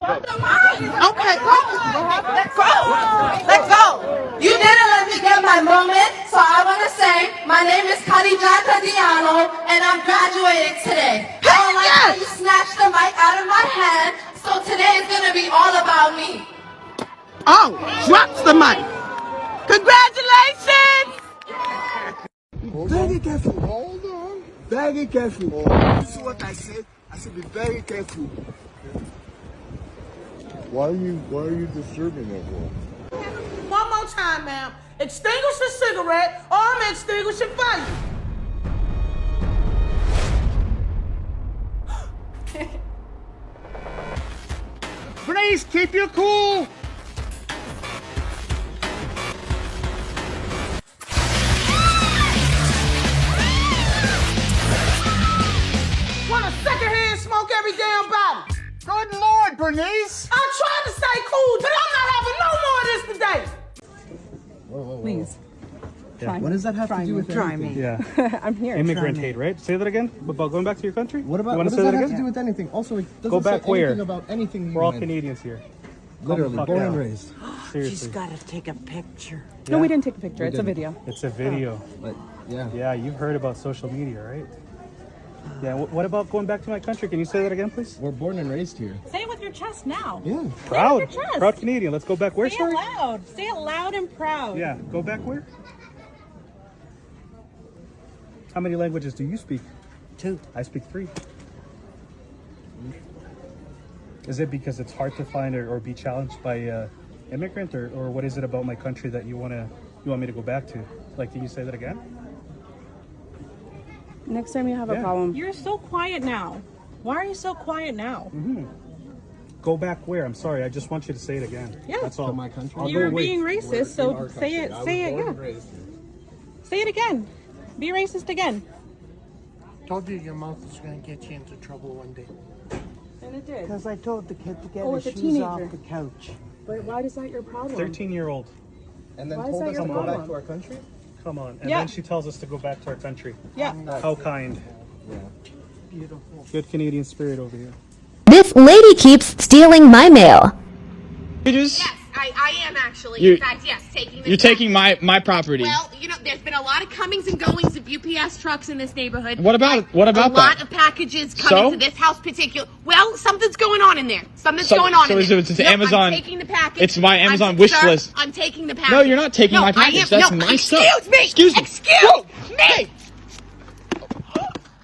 Okay. Let go. Let go. You didn't let me get my moment, so I want to say my name is Karijata Diallo, and I'm graduating today. I don't like how you snatched the mic out of my hand, so today is going to be all about me. Oh, drops the mic. Congratulations! Very careful. Hold on. Very careful. This is what I said. I said be very careful. Why are you disturbing everyone? One more time, ma'am. Extinguish the cigarette or I'm extinguishing fire. Please keep your cool. Want a secondhand smoke every damn body. Good Lord, Bernice. I tried to stay cool, but I'm not having no more of this today. Whoa. Please. Yeah. What does that have to do with anything? Yeah. I'm here. Immigrant aid, right? Say that again? About going back to your country? What does does that have to do with anything? Also, it doesn't Go back say where? anything about anything. We're all Canadians here. Literally, born and raised. Seriously. She's got to take a picture. Yeah. No, we didn't take a picture. It's a video. It's a video. But yeah. Yeah, you've heard about social media, right? Yeah, what about going back to my country? Can you say that again, please? We're born and raised here. Say it with your chest now. Yeah. Proud. Say it with your chest. Proud Canadian. Let's go back where, Say sorry? it loud. Say it loud and proud. Yeah, go back where? How many languages do you speak? 2. I speak 3. Is it because it's hard to find or be challenged by immigrant, or what is it about my country that you want me to go back to? Like, can you say that again? Next time you have a problem. You're so quiet now. Why are you so quiet now? Go back where? I'm sorry. I just want you to say it again. Yeah. That's all. To my country. I'll You're go wait. being racist, so say it. Say it. Yeah. Say it again. Be racist again. Told you your mouth is going to get you into trouble one day. And it did. Because I told the kid to get Oh, his it's a shoes teenager. off the couch. But why is that your problem? 13-year-old. And then Why is told that us your to go back problem? to our country. Come on. And Yeah. then she tells us to go back to our country. Yeah. How kind. Beautiful. Good Canadian spirit over here. This lady keeps stealing my mail. Yes, I am actually. In fact, yes, taking the. You're taking my property. Well, you know, there's been a lot of comings and goings of UPS trucks in this neighborhood. What about A lot that? of packages coming to this house particular. Well, something's going on in there. Something's going on in there. It's Amazon. I'm taking the package. It's my Amazon wish Sir, list. I'm taking the package. No, you're not taking my package. That's my stuff. Excuse me. Excuse me. Excuse me.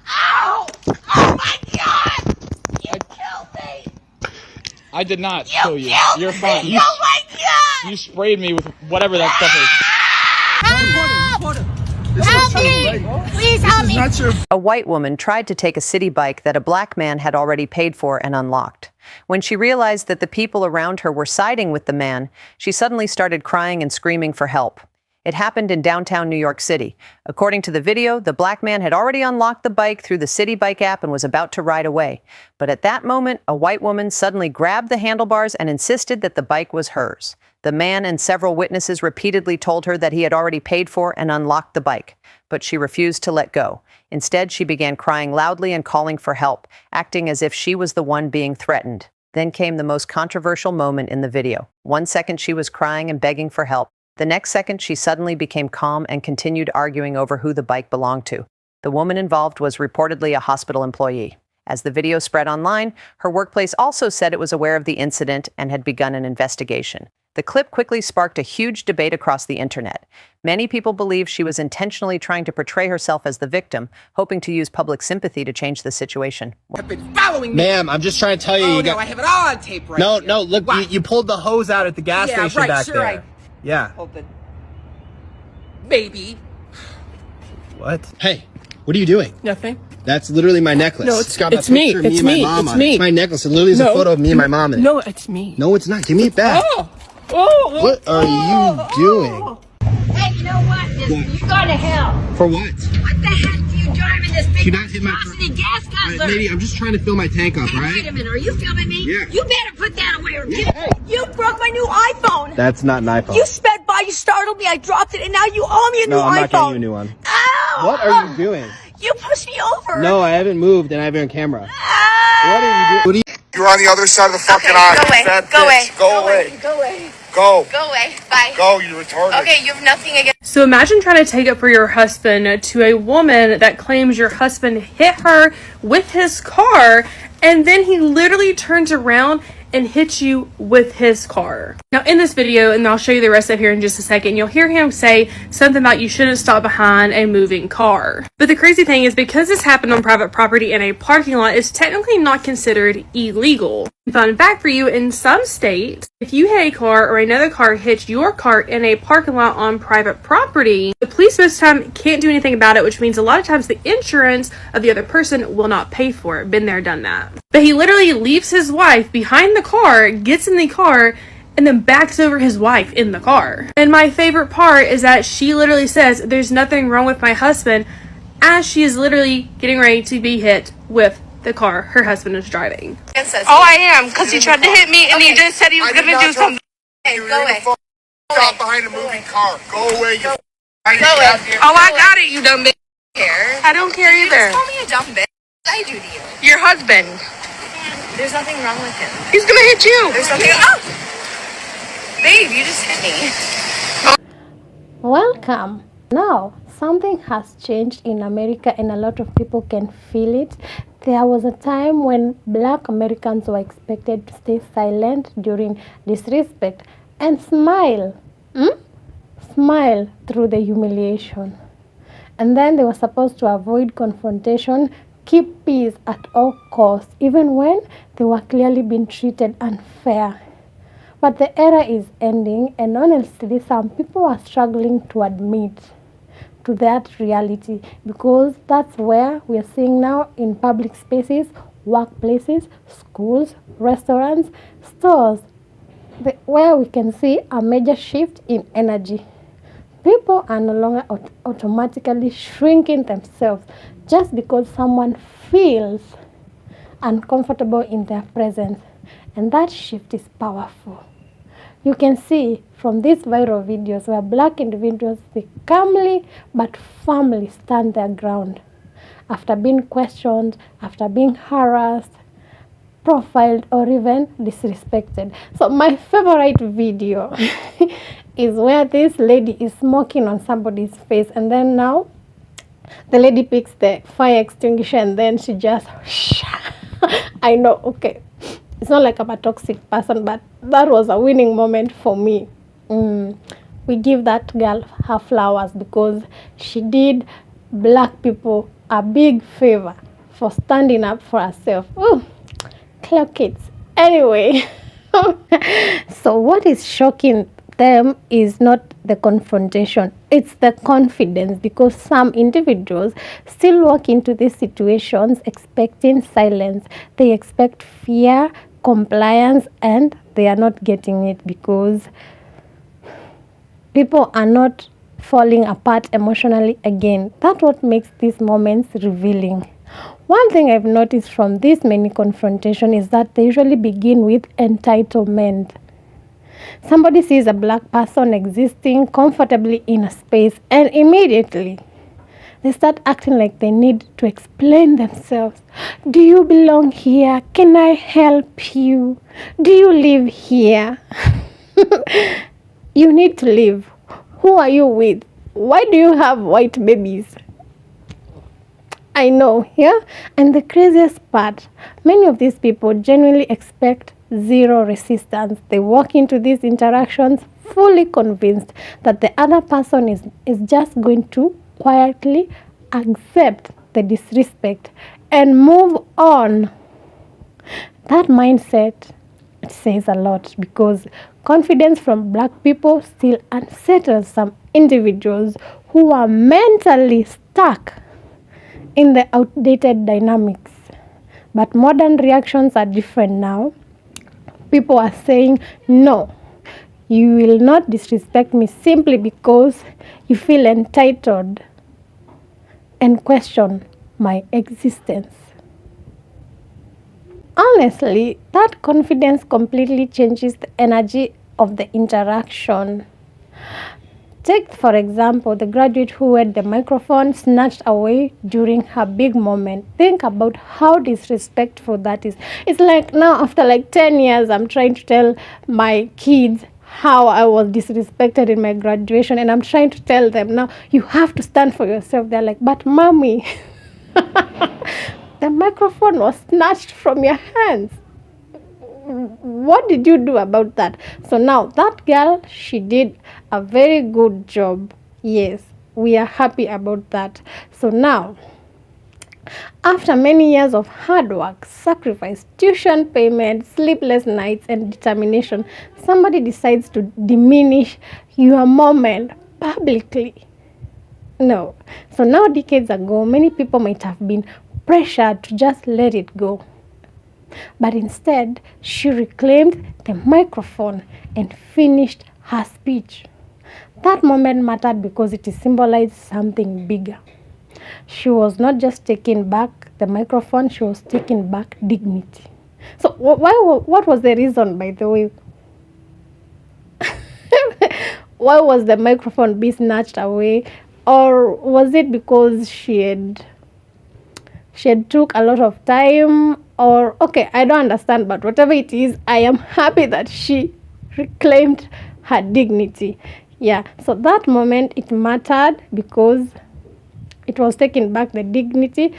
Ow! Oh my God! You killed me. I did not kill you. You're fine. Oh my God! You sprayed me with whatever that stuff is. Help me! Please help me! A white woman tried to take a city bike that a black man had already paid for and unlocked. When she realized that the people around her were siding with the man, she suddenly started crying and screaming for help. It happened in downtown New York City. According to the video, the black man had already unlocked the bike through the City Bike app and was about to ride away. But at that moment, a white woman suddenly grabbed the handlebars and insisted that the bike was hers. The man and several witnesses repeatedly told her that he had already paid for and unlocked the bike, but she refused to let go. Instead, she began crying loudly and calling for help, acting as if she was the one being threatened. Then came the most controversial moment in the video. 1 second she was crying and begging for help. The next second, she suddenly became calm and continued arguing over who the bike belonged to. The woman involved was reportedly a hospital employee. As the video spread online, her workplace also said it was aware of the incident and had begun an investigation. The clip quickly sparked a huge debate across the internet. Many people believe she was intentionally trying to portray herself as the victim, hoping to use public sympathy to change the situation. Have been following me. Ma'am, I'm just trying to tell you. Oh, no, I have it all on tape right here. No, look, you pulled the hose out at the gas station back there. Yeah. Hold the baby. What? Hey, what are you doing? Nothing. That's literally my necklace. No, it's got it's that picture me. of It's me and me. my mom It's on it. me. It's my necklace. It literally is a photo of me and my mom in it. No, it's me. No, it's not. Give me it back. Oh. What are you doing? Hey, you know what? You're going to hell. For what? What the heck do you driving this big Do not hit my monstrosity gas guzzler? Lady, I'm just trying to fill my tank up, Hey, right? wait a minute, are you filming me? Yeah. You better put that away or get it. You broke my new iPhone. That's not an iPhone. You sped by, you startled me, I dropped it, and now you owe me a new No, I'm iPhone. not getting you a new one. Ow! What are you doing? You pushed me over. No, I haven't moved and I have it on camera. Ow! What are you doing? You're on the other side of the fucking aisle. Go away. Fat Go bitch. away. Go away. Go away. Go. Go away. Bye. Go, you retarded. Okay, you have nothing against. So imagine trying to take it for your husband to a woman that claims your husband hit her with his car, and then he literally turns around and hits you with his car. Now in this video, and I'll show you the rest of here in just a second, you'll hear him say something about you shouldn't stop behind a moving car. But the crazy thing is, because this happened on private property in a parking lot, it's technically not considered illegal. Fun fact for you, in some states, if you hit a car or another car hits your car in a parking lot on private property, the police most of the time can't do anything about it, which means a lot of times the insurance of the other person will not pay for it. Been there, done that. But he literally leaves his wife behind the car, gets in the car, and then backs over his wife in the car. And my favorite part is that she literally says, "There's nothing wrong with my husband," as she is literally getting ready to be hit with the car her husband is driving. Oh, I am, because he tried to hit me and he just said he was going to do something. Okay, go away. Stop behind a moving car. Go away, you. Go away. Oh, I got it, you dumb bitch. I don't care either. You just call me a dumb bitch. I do to you. Your husband. There's nothing wrong with him. He's going to hit you. There's nothing. Oh! Babe, you just hit me. Welcome. Now, something has changed in America and a lot of people can feel it. There was a time when Black Americans were expected to stay silent during disrespect and smile. Smile through the humiliation. And then they were supposed to avoid confrontation, keep peace at all costs, even when they were clearly being treated unfair. But the era is ending, and honestly, some people are struggling to admit to that reality, because that's where we are seeing now in public spaces, workplaces, schools, restaurants, stores, where we can see a major shift in energy. People are no longer automatically shrinking themselves just because someone feels uncomfortable in their presence, and that shift is powerful. You can see from these viral videos where Black individuals, they calmly but firmly stand their ground after being questioned, after being harassed, profiled, or even disrespected. So my favorite video is where this lady is smoking on somebody's face, and then now the lady picks the fire extinguisher and then she just I know, okay, it's not like I'm a toxic person, but that was a winning moment for me. We give that girl her flowers because she did Black people a big favor for standing up for herself. Ooh, clock it. Anyway, so what is shocking them is not the confrontation, it's the confidence, because some individuals still walk into these situations expecting silence. They expect fear, compliance, and they are not getting it because people are not falling apart emotionally again. That's what makes these moments revealing. One thing I've noticed from these many confrontations is that they usually begin with entitlement. Somebody sees a Black person existing comfortably in a space, and immediately they start acting like they need to explain themselves. Do you belong here? Can I help you? Do you live here? You need to live. Who are you with? Why do you have white babies? I know, yeah? And the craziest part, many of these people genuinely expect zero resistance. They walk into these interactions fully convinced that the other person is just going to quietly accept the disrespect and move on. That mindset, it says a lot, because confidence from Black people still unsettles some individuals who are mentally stuck in the outdated dynamics. But modern reactions are different now. People are saying, no, you will not disrespect me simply because you feel entitled and question my existence. Honestly, that confidence completely changes the energy of the interaction. Take, for example, the graduate who had the microphone snatched away during her big moment. Think about how disrespectful that is. It's like now, after like 10 years, I'm trying to tell my kids how I was disrespected in my graduation, and I'm trying to tell them now, you have to stand for yourself. They're like, but mommy, the microphone was snatched from your hands. What did you do about that? So now that girl, she did a very good job. Yes, we are happy about that. So now, after many years of hard work, sacrifice, tuition payment, sleepless nights, and determination, somebody decides to diminish your moment publicly. No. So now, decades ago, many people might have been pressured to just let it go. But instead, she reclaimed the microphone and finished her speech. That moment mattered because it symbolized something bigger. She was not just taking back the microphone, she was taking back dignity. So what was the reason, by the way? Why was the microphone being snatched away? Or was it because she had took a lot of time? Or, okay, I don't understand, but whatever it is, I am happy that she reclaimed her dignity. Yeah, so that moment, it mattered because it was taking back the dignity,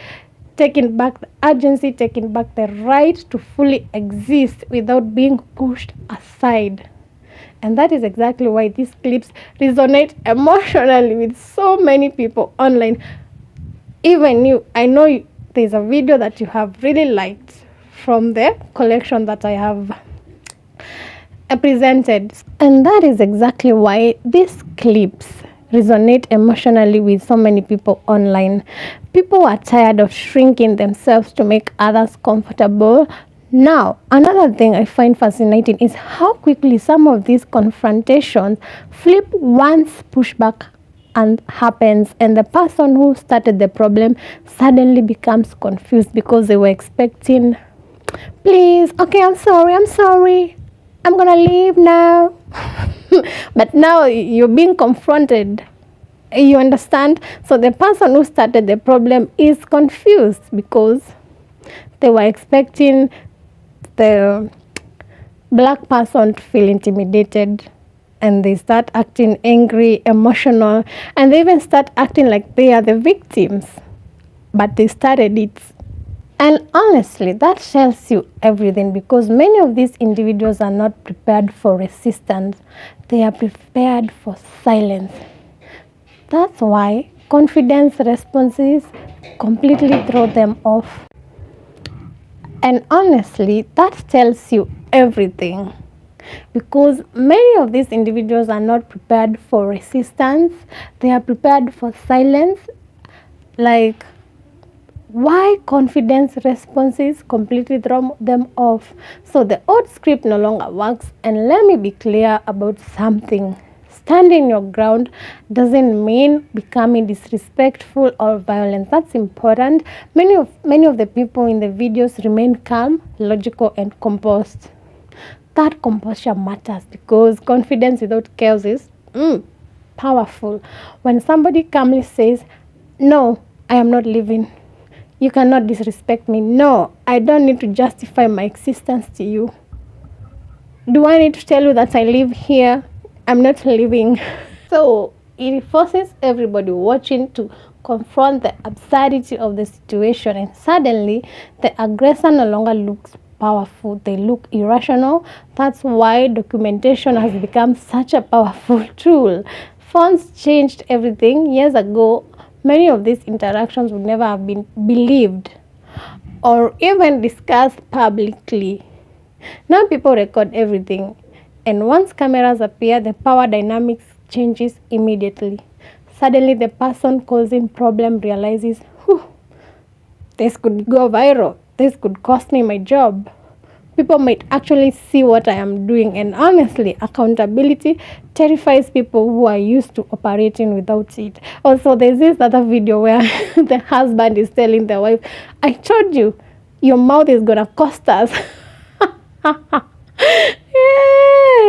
taking back the urgency, taking back the right to fully exist without being pushed aside. And that is exactly why these clips resonate emotionally with so many people online. Even you, I know there's a video that you have really liked from the collection that I have presented. And that is exactly why these clips resonate emotionally with so many people online. People are tired of shrinking themselves to make others comfortable. Now, another thing I find fascinating is how quickly some of these confrontations flip once pushback and happens, and the person who started the problem suddenly becomes confused because they were expecting, please, okay, I'm sorry, I'm gonna leave now. But now you're being confronted. You understand? So the person who started the problem is confused because they were expecting the black person to feel intimidated, and they start acting angry, emotional, and they even start acting like they are the victims, but they started it. And honestly, that tells you everything, because many of these individuals are not prepared for resistance. They are prepared for silence. That's why confidence responses completely throw them off. And honestly, that tells you everything, because many of these individuals are not prepared for resistance. They are prepared for silence. Like, why confidence responses completely throw them off? So the old script no longer works. And let me be clear about something. Standing your ground doesn't mean becoming disrespectful or violent. That's important. Many of the people in the videos remain calm, logical, and composed. That composure matters, because confidence without chaos is powerful. When somebody calmly says, no, I am not leaving. You cannot disrespect me. No, I don't need to justify my existence to you. Do I need to tell you that I live here? I'm not leaving. So it forces everybody watching to confront the absurdity of the situation, and suddenly the aggressor no longer looks powerful, they look irrational. That's why documentation has become such a powerful tool. Phones changed everything. Years ago, many of these interactions would never have been believed or even discussed publicly. Now people record everything, and once cameras appear, the power dynamics changes immediately. Suddenly the person causing problem realizes, this could go viral, this could cost me my job. People might actually see what I am doing, and honestly, accountability terrifies people who are used to operating without it. Also, there's this other video where the husband is telling the wife, I told you, your mouth is gonna cost us.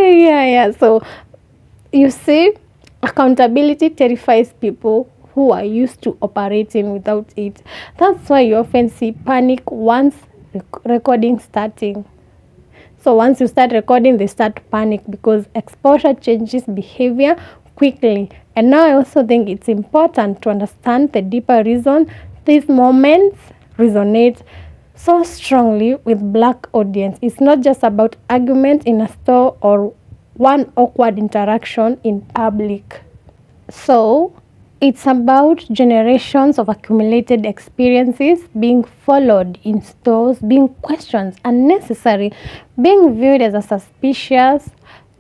Yeah. So, you see, Accountability terrifies people who are used to operating without it. That's why you often see panic once recording starting. So once you start recording, they start to panic because exposure changes behavior quickly. And now I also think it's important to understand the deeper reason these moments resonate so strongly with Black audience. It's not just about argument in a store or one awkward interaction in public. So it's about generations of accumulated experiences being followed in stores, being questioned unnecessary, being viewed as a suspicious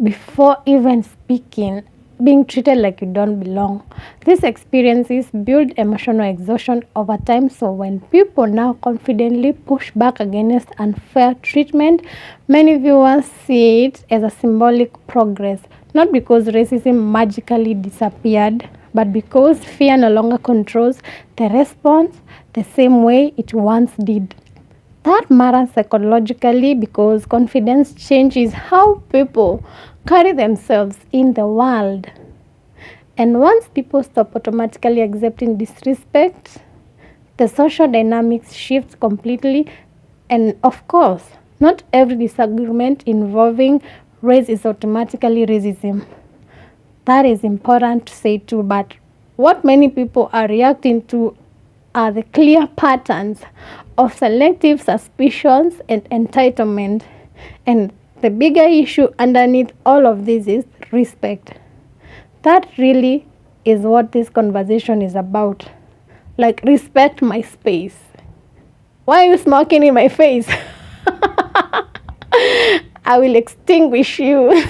before even speaking, being treated like you don't belong. These experiences build emotional exhaustion over time, so when people now confidently push back against unfair treatment, many viewers see it as a symbolic progress, not because racism magically disappeared, but because fear no longer controls the response the same way it once did. That matters psychologically because confidence changes how people carry themselves in the world. And once people stop automatically accepting disrespect, the social dynamics shift completely. And of course, not every disagreement involving race is automatically racism. That is important to say too, but what many people are reacting to are the clear patterns of selective suspicions and entitlement. And the bigger issue underneath all of this is respect. That really is what this conversation is about. Like, respect my space. Why are you smoking in my face? I will extinguish you.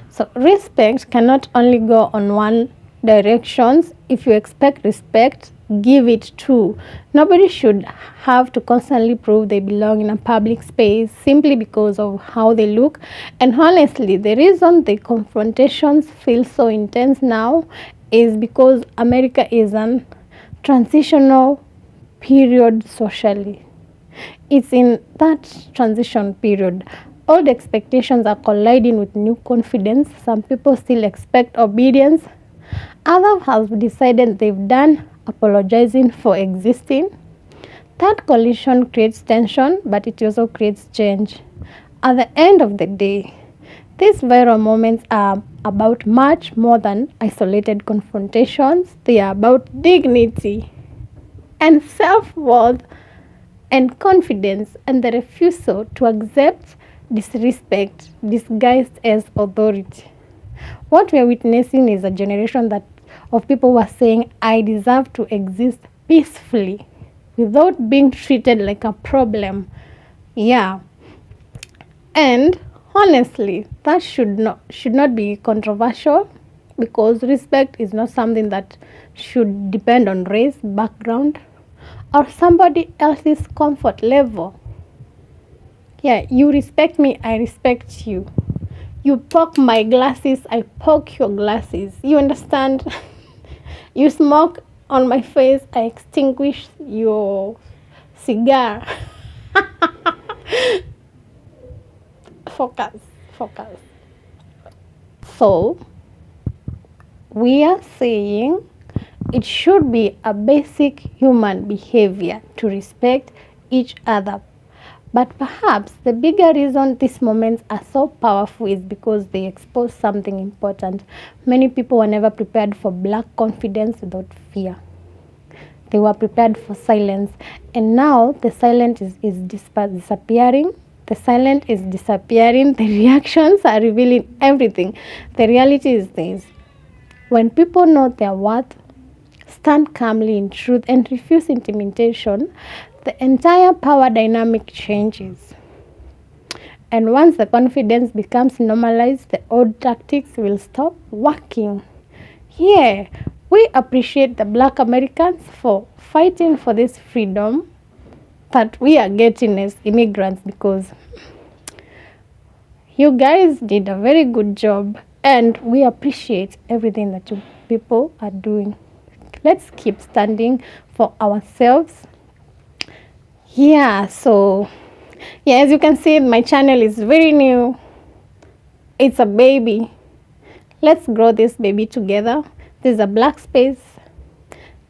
So respect cannot only go on one direction. If you expect respect, give it too. Nobody should have to constantly prove they belong in a public space simply because of how they look. And honestly, the reason the confrontations feel so intense now is because America is an transitional period socially. It's in that transition period. Old expectations are colliding with new confidence. Some people still expect obedience. Others have decided they've done apologizing for existing. That collision creates tension, but it also creates change. At the end of the day, these viral moments are about much more than isolated confrontations. They are about dignity and self-worth and confidence and the refusal to accept disrespect disguised as authority. What we are witnessing is a generation of people who are saying, I deserve to exist peacefully without being treated like a problem. Yeah. And honestly, that should not be controversial because respect is not something that should depend on race, background, or somebody else's comfort level. Yeah, you respect me, I respect you. You poke my glasses, I poke your glasses. You understand? You smoke on my face, I extinguish your cigar. Focus. So, we are saying it should be a basic human behavior to respect each other. But perhaps the bigger reason these moments are so powerful is because they expose something important. Many people were never prepared for Black confidence without fear. They were prepared for silence. And now the silence is disappearing. The silence is disappearing. The reactions are revealing everything. The reality is this. When people know their worth, stand calmly in truth, and refuse intimidation, the entire power dynamic changes. And once the confidence becomes normalized, the old tactics will stop working. Yeah, we appreciate the Black Americans for fighting for this freedom that we are getting as immigrants because you guys did a very good job and we appreciate everything that you people are doing. Let's keep standing for ourselves. Yeah, so as you can see, my channel is very new. It's a baby. Let's grow this baby together. There's a black space.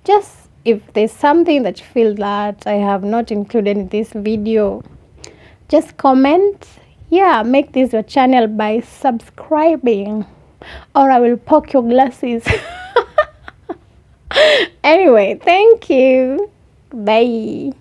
Just if there's something that you feel that I have not included in this video, just comment. Yeah, make this your channel by subscribing, or I will poke your glasses. Anyway, thank you. Bye.